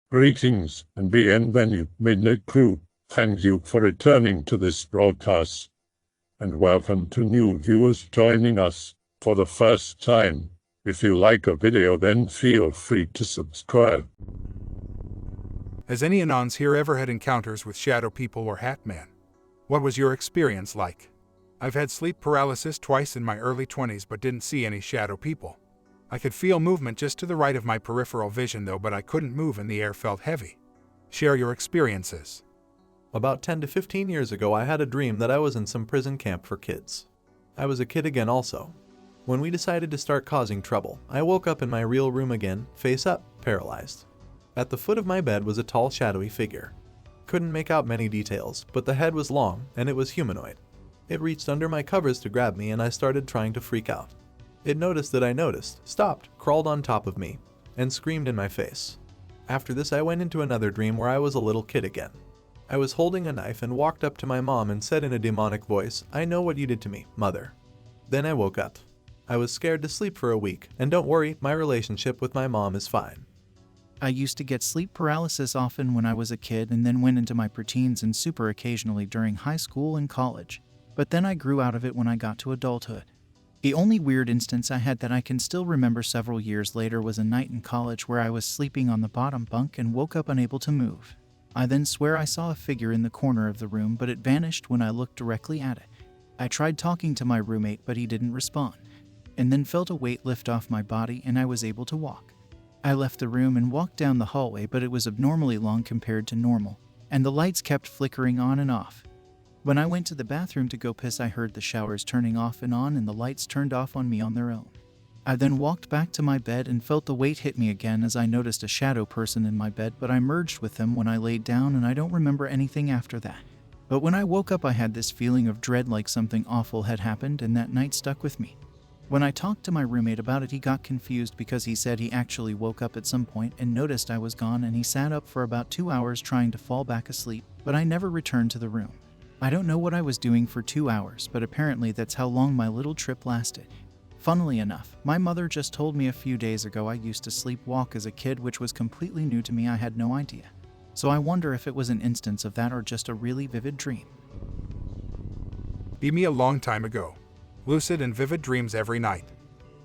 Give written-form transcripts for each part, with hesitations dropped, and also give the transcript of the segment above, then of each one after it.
Greetings and bienvenue, Midnight Crew. Thank you for returning to this broadcast, and welcome to new viewers joining us for the first time. If you like a video, then feel free to subscribe. Has any anons here ever had encounters with shadow people or Hatman? What was your experience like? I've had sleep paralysis twice in my early 20s but didn't see any shadow people. I could feel movement just to the right of my peripheral vision though, but I couldn't move and the air felt heavy. Share your experiences. About 10 to 15 years ago, I had a dream that I was in some prison camp for kids. I was a kid again also. When we decided to start causing trouble, I woke up in my real room again, face up, paralyzed. At the foot of my bed was a tall, shadowy figure. Couldn't make out many details, but the head was long and it was humanoid. It reached under my covers to grab me and I started trying to freak out. It noticed that I noticed, stopped, crawled on top of me, and screamed in my face. After this, I went into another dream where I was a little kid again. I was holding a knife and walked up to my mom and said in a demonic voice, "I know what you did to me, mother." Then I woke up. I was scared to sleep for a week, and don't worry, my relationship with my mom is fine. I used to get sleep paralysis often when I was a kid and then went into my preteens and super occasionally during high school and college. But then I grew out of it when I got to adulthood. The only weird instance I had that I can still remember several years later was a night in college where I was sleeping on the bottom bunk and woke up unable to move. I then swear I saw a figure in the corner of the room, but it vanished when I looked directly at it. I tried talking to my roommate, but he didn't respond, and then felt a weight lift off my body and I was able to walk. I left the room and walked down the hallway, but it was abnormally long compared to normal, and the lights kept flickering on and off. When I went to the bathroom to go piss, I heard the showers turning off and on and the lights turned off on me on their own. I then walked back to my bed and felt the weight hit me again as I noticed a shadow person in my bed, but I merged with them when I laid down and I don't remember anything after that. But when I woke up, I had this feeling of dread, like something awful had happened, and that night stuck with me. When I talked to my roommate about it, he got confused because he said he actually woke up at some point and noticed I was gone, and he sat up for about 2 hours trying to fall back asleep, but I never returned to the room. I don't know what I was doing for 2 hours, but apparently that's how long my little trip lasted. Funnily enough, my mother just told me a few days ago I used to sleepwalk as a kid, which was completely new to me. I had no idea. So I wonder if it was an instance of that or just a really vivid dream. Be me a long time ago. Lucid and vivid dreams every night.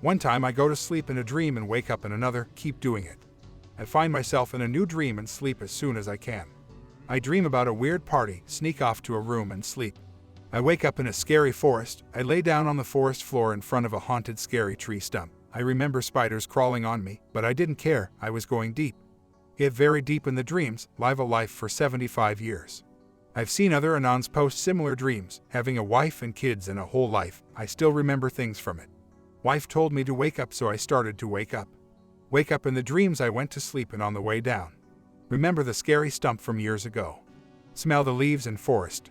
One time I go to sleep in a dream and wake up in another, keep doing it. I find myself in a new dream and sleep as soon as I can. I dream about a weird party, sneak off to a room and sleep. I wake up in a scary forest. I lay down on the forest floor in front of a haunted scary tree stump. I remember spiders crawling on me, but I didn't care, I was going deep. Get very deep in the dreams, live a life for 75 years. I've seen other anons post similar dreams, having a wife and kids and a whole life. I still remember things from it. Wife told me to wake up, so I started to wake up. Wake up in the dreams, I went to sleep and on the way down. Remember the scary stump from years ago. Smell the leaves and forest.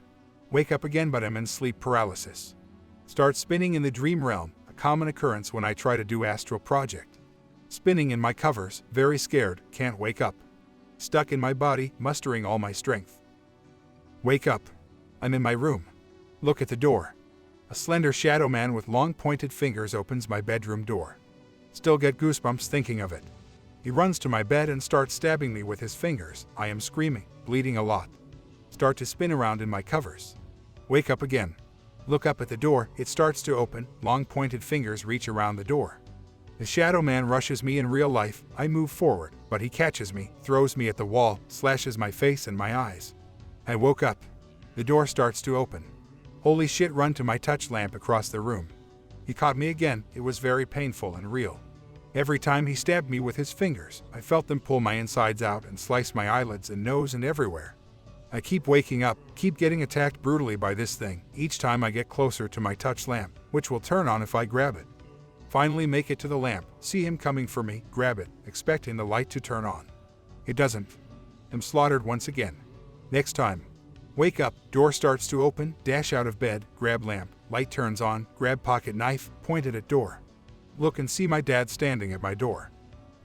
Wake up again, but I'm in sleep paralysis. Start spinning in the dream realm, a common occurrence when I try to do astral project. Spinning in my covers, very scared, can't wake up. Stuck in my body, mustering all my strength. Wake up. I'm in my room. Look at the door. A slender shadow man with long pointed fingers opens my bedroom door. Still get goosebumps thinking of it. He runs to my bed and starts stabbing me with his fingers. I am screaming, bleeding a lot. Start to spin around in my covers. Wake up again. Look up at the door, it starts to open, long pointed fingers reach around the door. The shadow man rushes me in real life. I move forward, but he catches me, throws me at the wall, slashes my face and my eyes. I woke up. The door starts to open. Holy shit, run to my touch lamp across the room. He caught me again. It was very painful and real. Every time he stabbed me with his fingers, I felt them pull my insides out and slice my eyelids and nose and everywhere. I keep waking up, keep getting attacked brutally by this thing, each time I get closer to my touch lamp, which will turn on if I grab it. Finally make it to the lamp, see him coming for me, grab it, expecting the light to turn on. It doesn't. I'm slaughtered once again. Next time. Wake up, door starts to open, dash out of bed, grab lamp, light turns on, grab pocket knife, pointed at door. Look and see my dad standing at my door.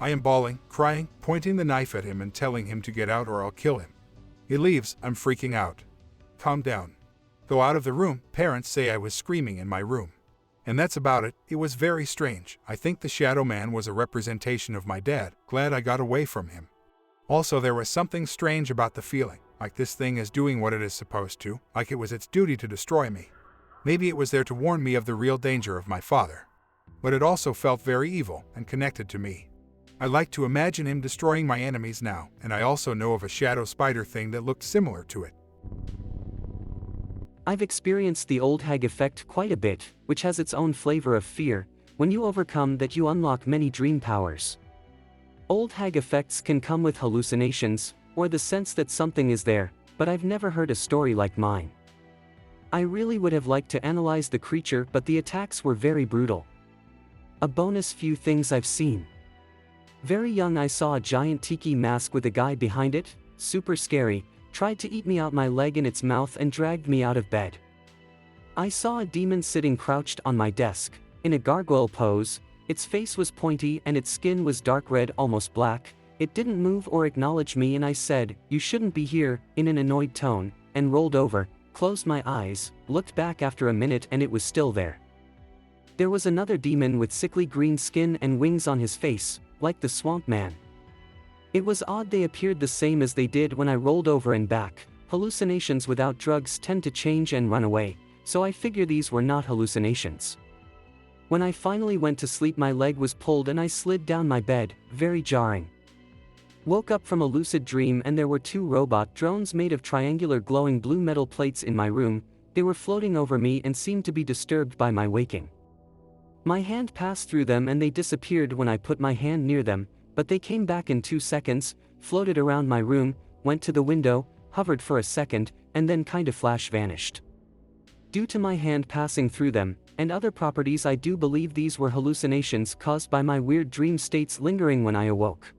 I am bawling, crying, pointing the knife at him and telling him to get out or I'll kill him. He leaves, I'm freaking out. Calm down. Go out of the room, parents say I was screaming in my room. And that's about it. It was very strange. I think the shadow man was a representation of my dad, glad I got away from him. Also, there was something strange about the feeling, like this thing is doing what it is supposed to, like it was its duty to destroy me. Maybe it was there to warn me of the real danger of my father. But it also felt very evil and connected to me. I like to imagine him destroying my enemies now, and I also know of a shadow spider thing that looked similar to it. I've experienced the old hag effect quite a bit, which has its own flavor of fear. When you overcome that, you unlock many dream powers. Old hag effects can come with hallucinations, or the sense that something is there, but I've never heard a story like mine. I really would have liked to analyze the creature, but the attacks were very brutal. A bonus: few things I've seen. Very young I saw a giant tiki mask with a guy behind it, super scary, tried to eat me out my leg in its mouth and dragged me out of bed. I saw a demon sitting crouched on my desk, in a gargoyle pose. Its face was pointy and its skin was dark red, almost black. It didn't move or acknowledge me, and I said, "You shouldn't be here," in an annoyed tone, and rolled over, closed my eyes, looked back after a minute, and it was still there. There was another demon with sickly green skin and wings on his face, like the swamp man. It was odd, they appeared the same as they did when I rolled over and back. Hallucinations without drugs tend to change and run away, so I figure these were not hallucinations. When I finally went to sleep, my leg was pulled and I slid down my bed, very jarring. Woke up from a lucid dream and there were 2 robot drones made of triangular glowing blue metal plates in my room. They were floating over me and seemed to be disturbed by my waking. My hand passed through them and they disappeared when I put my hand near them, but they came back in 2 seconds, floated around my room, went to the window, hovered for a second, and then kind of flash vanished. Due to my hand passing through them, and other properties, I do believe these were hallucinations caused by my weird dream states lingering when I awoke.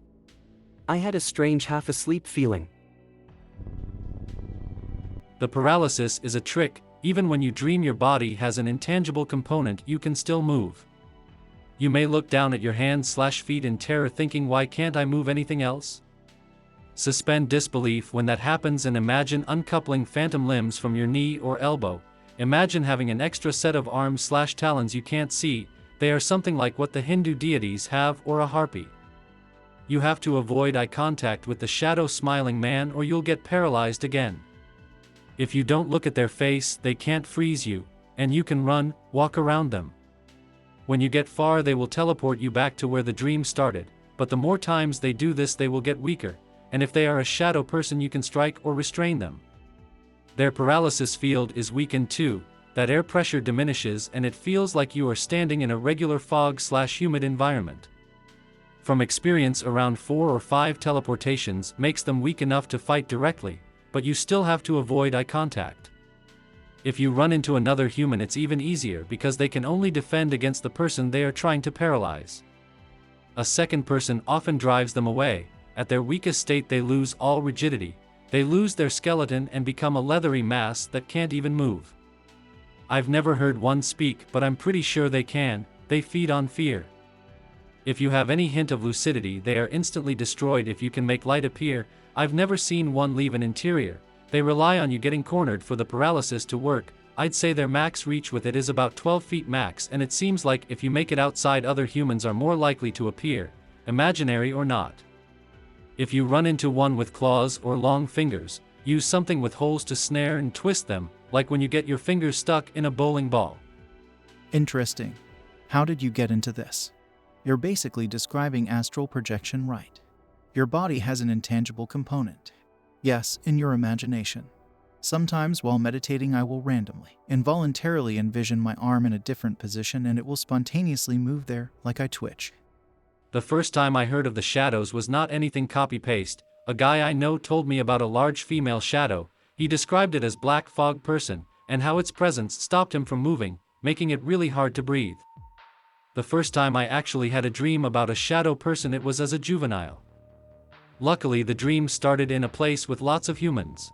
I had a strange half-asleep feeling. The paralysis is a trick. Even when you dream your body has an intangible component, you can still move. You may look down at your hands/feet in terror, thinking, why can't I move anything else? Suspend disbelief when that happens and imagine uncoupling phantom limbs from your knee or elbow. Imagine having an extra set of arms/talons you can't see. They are something like what the Hindu deities have, or a harpy. You have to avoid eye contact with the shadow smiling man or you'll get paralyzed again. If you don't look at their face, they can't freeze you, and you can run, walk around them. When you get far, they will teleport you back to where the dream started, but the more times they do this, they will get weaker, and if they are a shadow person, you can strike or restrain them. Their paralysis field is weakened too, that air pressure diminishes and it feels like you are standing in a regular fog/humid environment. From experience, around 4 or 5 teleportations makes them weak enough to fight directly, but you still have to avoid eye contact. If you run into another human, it's even easier because they can only defend against the person they are trying to paralyze. A second person often drives them away. At their weakest state, they lose all rigidity. They lose their skeleton and become a leathery mass that can't even move. I've never heard one speak, but I'm pretty sure they can. They feed on fear. If you have any hint of lucidity, they are instantly destroyed if you can make light appear. I've never seen one leave an interior. They rely on you getting cornered for the paralysis to work. I'd say their max reach with it is about 12 feet max, and it seems like if you make it outside, other humans are more likely to appear, imaginary or not. If you run into one with claws or long fingers, use something with holes to snare and twist them, like when you get your fingers stuck in a bowling ball. Interesting. How did you get into this? You're basically describing astral projection right. Your body has an intangible component. Yes, in your imagination. Sometimes while meditating, I will randomly, involuntarily envision my arm in a different position and it will spontaneously move there, like I twitch. The first time I heard of the shadows was not anything copy-paste. A guy I know told me about a large female shadow. He described it as black fog person, and how its presence stopped him from moving, making it really hard to breathe. The first time I actually had a dream about a shadow person, it was as a juvenile. Luckily, the dream started in a place with lots of humans.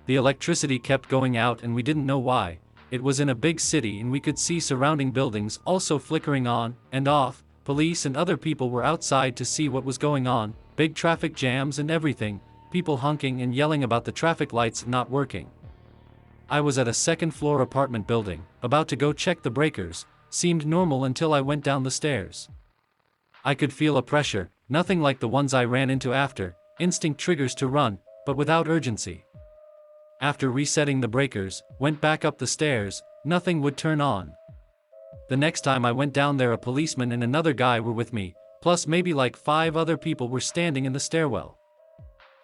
The electricity kept going out and we didn't know why. It was in a big city and we could see surrounding buildings also flickering on and off. Police and other people were outside to see what was going on. Big traffic jams and everything. People honking and yelling about the traffic lights not working. I was at a second-floor apartment building, about to go check the breakers. Seemed normal until I went down the stairs. I could feel a pressure, nothing like the ones I ran into after. instinct triggers to run, but without urgency. After resetting the breakers, went back up the stairs, nothing would turn on. The next time I went down there, a policeman and another guy were with me, plus maybe like 5 other people were standing in the stairwell.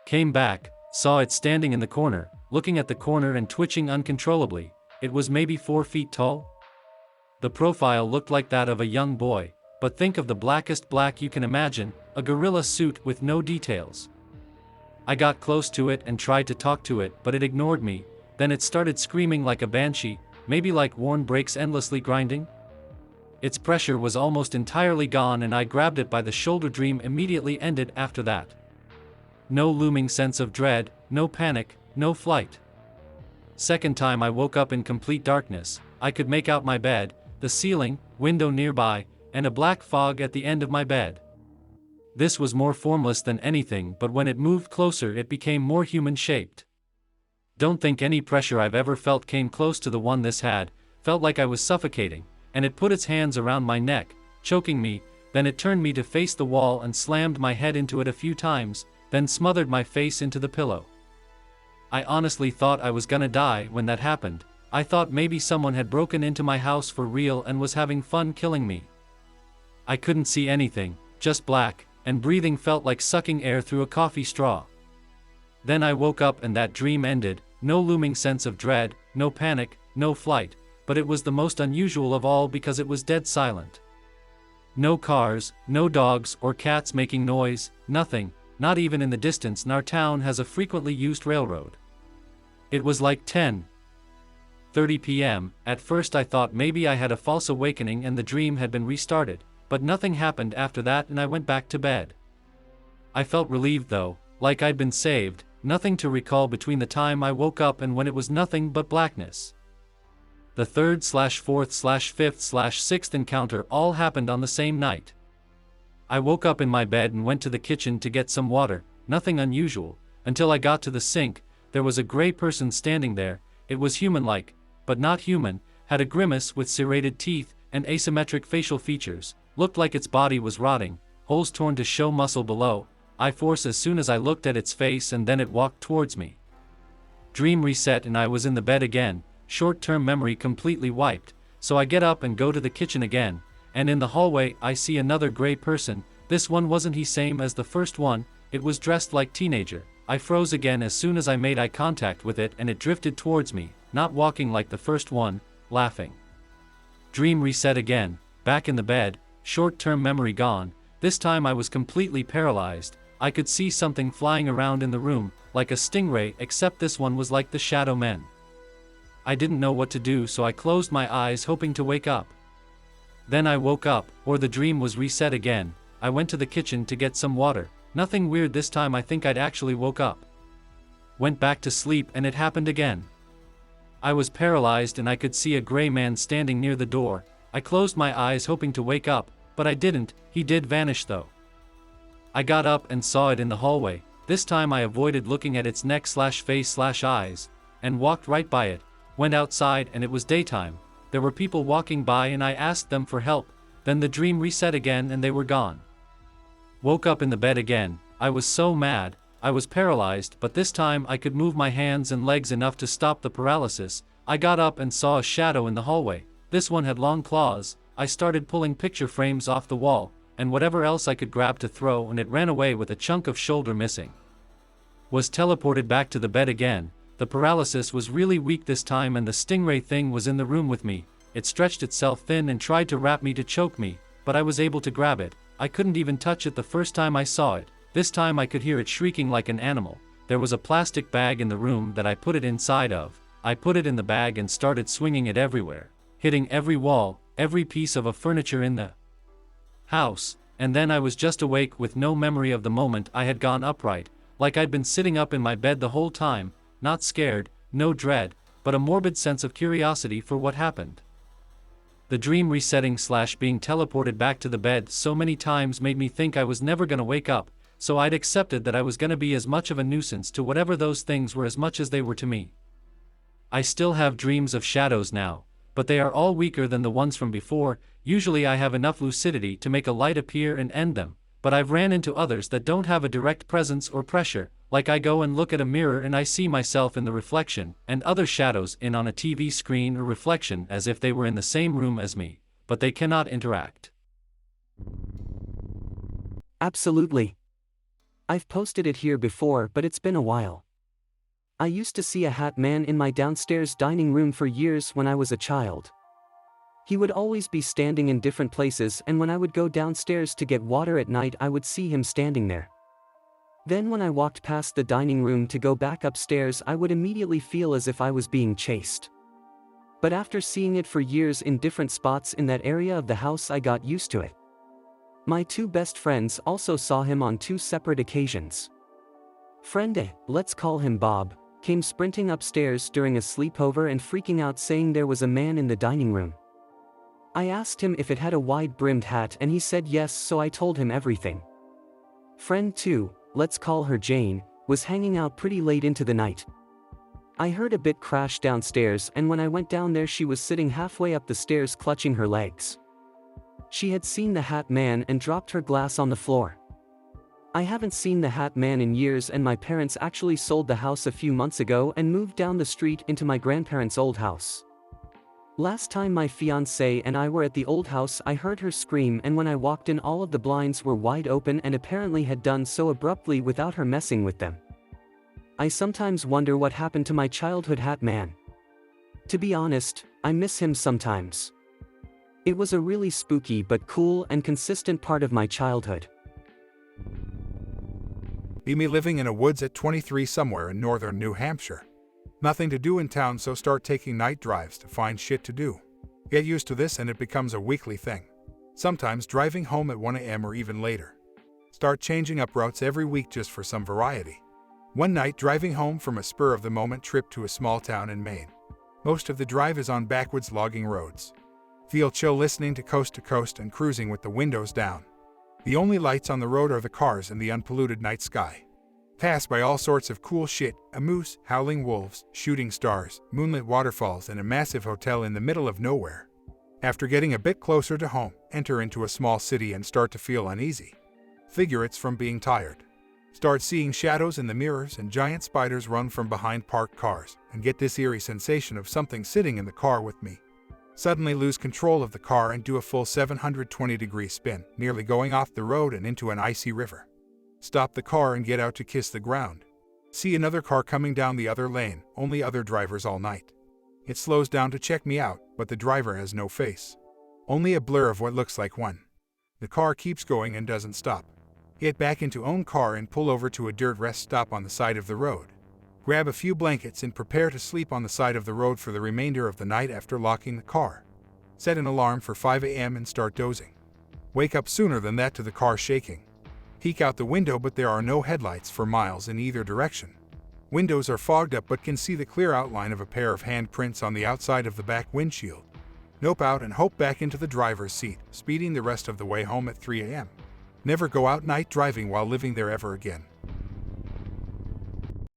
Came back, saw it standing in the corner, looking at the corner and twitching uncontrollably. It was maybe 4 feet tall. The profile looked like that of a young boy, but think of the blackest black you can imagine, a gorilla suit with no details. I got close to it and tried to talk to it, but it ignored me. Then it started screaming like a banshee, maybe like worn brakes endlessly grinding. Its pressure was almost entirely gone and I grabbed it by the shoulder. Dream immediately ended after that. No looming sense of dread, no panic, no flight. Second time I woke up in complete darkness. I could make out my bed, the ceiling, window nearby, and a black fog at the end of my bed. This was more formless than anything, but when it moved closer it became more human-shaped. Don't think any pressure I've ever felt came close to the one this had. Felt like I was suffocating, and it put its hands around my neck, choking me. Then it turned me to face the wall and slammed my head into it a few times, then smothered my face into the pillow. I honestly thought I was gonna die when that happened. I thought maybe someone had broken into my house for real and was having fun killing me. I couldn't see anything, just black, and breathing felt like sucking air through a coffee straw. Then I woke up and that dream ended. No looming sense of dread, no panic, no flight, but it was the most unusual of all because it was dead silent. No cars, no dogs or cats making noise, nothing, not even in the distance. Our town has a frequently used railroad. It was like 10:30 p.m. At first I thought maybe I had a false awakening and the dream had been restarted, but nothing happened after that and I went back to bed. I felt relieved though, like I'd been saved. Nothing to recall between the time I woke up and when it was nothing but blackness. The 3rd/4th/5th/6th encounter all happened on the same night. I woke up in my bed and went to the kitchen to get some water, nothing unusual, until I got to the sink. There was a gray person standing there. It was human-like, but not human, had a grimace with serrated teeth and asymmetric facial features, looked like its body was rotting, holes torn to show muscle below. I forced as soon as I looked at its face and then it walked towards me. Dream reset and I was in the bed again, short-term memory completely wiped, so I get up and go to the kitchen again, and in the hallway I see another gray person. This one wasn't the same as the first one, it was dressed like teenager. I froze again as soon as I made eye contact with it and it drifted towards me, not walking like the first one, laughing. Dream reset again, back in the bed, short-term memory gone. This time I was completely paralyzed. I could see something flying around in the room, like a stingray, except this one was like the Shadowman. I didn't know what to do, so I closed my eyes hoping to wake up. Then I woke up, or the dream was reset again. I went to the kitchen to get some water. Nothing weird this time. I think I'd actually woke up. Went back to sleep and it happened again. I was paralyzed and I could see a gray man standing near the door. I closed my eyes hoping to wake up, but I didn't. He did vanish though. I got up and saw it in the hallway. This time I avoided looking at its neck/face/eyes, and walked right by it. Went outside and it was daytime. There were people walking by and I asked them for help. Then the dream reset again and they were gone. Woke up in the bed again. I was so mad. I was paralyzed, but this time I could move my hands and legs enough to stop the paralysis. I got up and saw a shadow in the hallway. This one had long claws. I started pulling picture frames off the wall, and whatever else I could grab to throw, and it ran away with a chunk of shoulder missing. Was teleported back to the bed again. The paralysis was really weak this time and the stingray thing was in the room with me. It stretched itself thin and tried to wrap me to choke me, but I was able to grab it. I couldn't even touch it the first time I saw it. This time I could hear it shrieking like an animal. There was a plastic bag in the room that I put it inside of. I put it in the bag and started swinging it everywhere, hitting every wall, every piece of furniture in the house, and then I was just awake with no memory of the moment I had gone upright, like I'd been sitting up in my bed the whole time, not scared, no dread, but a morbid sense of curiosity for what happened. The dream resetting/being teleported back to the bed so many times made me think I was never gonna wake up, so I'd accepted that I was gonna be as much of a nuisance to whatever those things were as much as they were to me. I still have dreams of shadows now, but they are all weaker than the ones from before. Usually I have enough lucidity to make a light appear and end them, but I've ran into others that don't have a direct presence or pressure, like I go and look at a mirror and I see myself in the reflection, and other shadows in on a TV screen or reflection as if they were in the same room as me, but they cannot interact. Absolutely. I've posted it here before, but it's been a while. I used to see a Hatman in my downstairs dining room for years when I was a child. He would always be standing in different places, and when I would go downstairs to get water at night I would see him standing there. Then when I walked past the dining room to go back upstairs I would immediately feel as if I was being chased. But after seeing it for years in different spots in that area of the house I got used to it. My two best friends also saw him on two separate occasions. Friend A, let's call him Bob, came sprinting upstairs during a sleepover and freaking out saying there was a man in the dining room. I asked him if it had a wide-brimmed hat and he said yes, so I told him everything. Friend 2, let's call her Jane, was hanging out pretty late into the night. I heard a bit crash downstairs, and when I went down there she was sitting halfway up the stairs clutching her legs. She had seen the Hatman and dropped her glass on the floor. I haven't seen the Hatman in years, and my parents actually sold the house a few months ago and moved down the street into my grandparents' old house. Last time my fiancé and I were at the old house I heard her scream, and when I walked in all of the blinds were wide open and apparently had done so abruptly without her messing with them. I sometimes wonder what happened to my childhood Hatman. To be honest, I miss him sometimes. It was a really spooky but cool and consistent part of my childhood. Be me living in a woods at 23 somewhere in northern New Hampshire. Nothing to do in town, so start taking night drives to find shit to do. Get used to this and it becomes a weekly thing. Sometimes driving home at 1 a.m. or even later. Start changing up routes every week just for some variety. One night driving home from a spur-of-the-moment trip to a small town in Maine. Most of the drive is on backwoods logging roads. Feel chill listening to coast and cruising with the windows down. The only lights on the road are the cars and the unpolluted night sky. Pass by all sorts of cool shit, a moose, howling wolves, shooting stars, moonlit waterfalls, and a massive hotel in the middle of nowhere. After getting a bit closer to home, enter into a small city and start to feel uneasy. Figure it's from being tired. Start seeing shadows in the mirrors and giant spiders run from behind parked cars, and get this eerie sensation of something sitting in the car with me. Suddenly lose control of the car and do a full 720-degree spin, nearly going off the road and into an icy river. Stop the car and get out to kiss the ground. See another car coming down the other lane, only other drivers all night. It slows down to check me out, but the driver has no face. Only a blur of what looks like one. The car keeps going and doesn't stop. Get back into own car and pull over to a dirt rest stop on the side of the road. Grab a few blankets and prepare to sleep on the side of the road for the remainder of the night after locking the car. Set an alarm for 5 a.m. and start dozing. Wake up sooner than that to the car shaking. Peek out the window, but there are no headlights for miles in either direction. Windows are fogged up but can see the clear outline of a pair of handprints on the outside of the back windshield. Nope out and hope back into the driver's seat, speeding the rest of the way home at 3 a.m. Never go out night driving while living there ever again.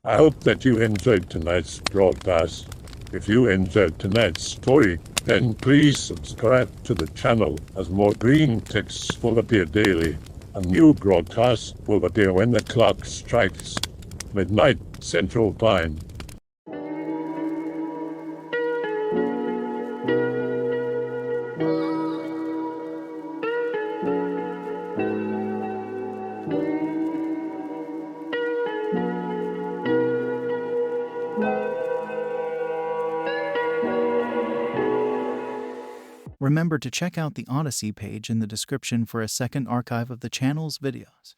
I hope that you enjoyed tonight's broadcast. If you enjoyed tonight's story, then please subscribe to the channel, as more green texts will appear daily. A new broadcast will appear when the clock strikes midnight Central Time. Remember to check out the Odyssey page in the description for a second archive of the channel's videos.